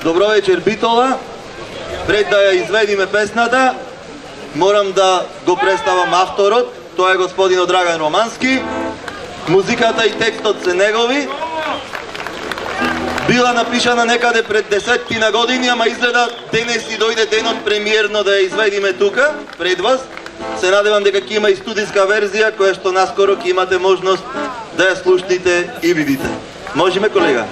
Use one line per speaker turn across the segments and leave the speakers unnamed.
Добро вечер, Битола. Пред да ја изведиме песната, морам да го представам авторот. Тоа е господинот Драган Романски. Музиката и текстот се негови. Била напишана некаде пред 10 години, ама изгледа денес и дојде денот премиерно да ја изведиме тука, пред вас. Се надевам дека ќе има и студиска верзија, која што наскоро ќе имате можност да ја слушнете и видите. Можеме, колега?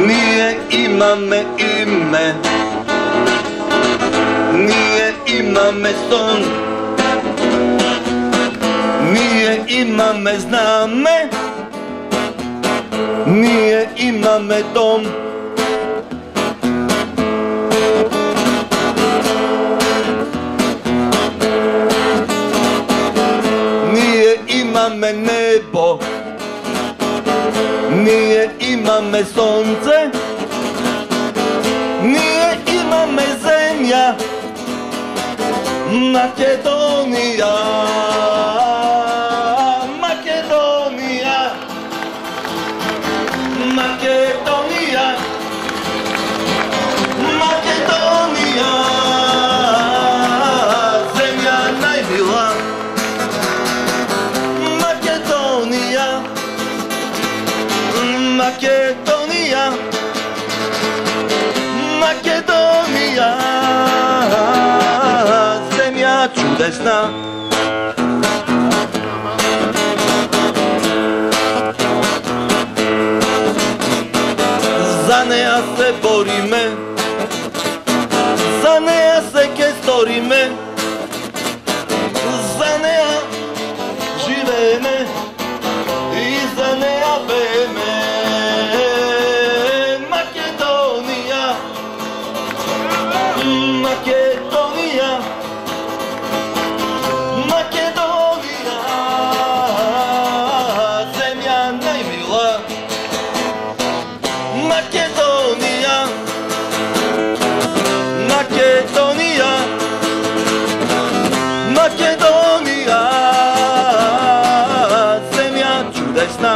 Ние имаме име, ние имаме сон, ние имаме знаме, ние имаме дом. Ние имаме небо, ние имаме сонце, ние имаме земја, Македонија, Македонија, Македонија, Македонија, земја најмила, Македонија, Македонија, Македонија, земја чудесна. За неа се бориме, за неа се ке сториме, за неа живееме и за неа пееме. Македонија, Македонија, Македонија, земја најмила, Македонија, Македонија, Македонија, земја чудесна.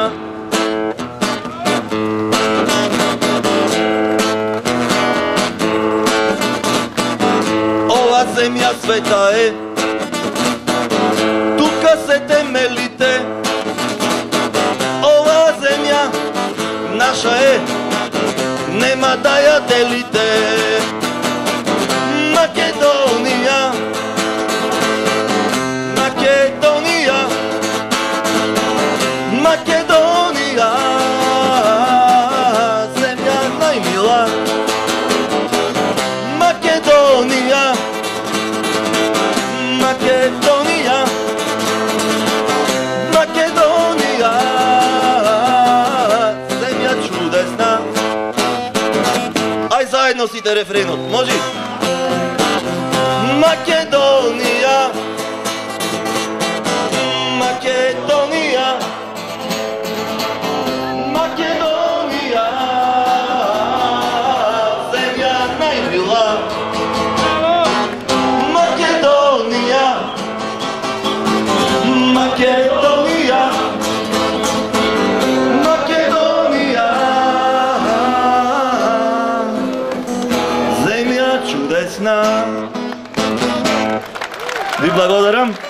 Ова земја света е, тука се темелите. Ова земја наша е, нема да ја делите. Македонија, Македонија, Македонија, земја најмила, Македонија, Македонија, Македонија, земја чудесна. Ај заедно сите рефренот, може? Македонија, Македонија, Македонија, земја најмила, Македонија, Македонија, Македонија, земја чудесна. Ви благодарам.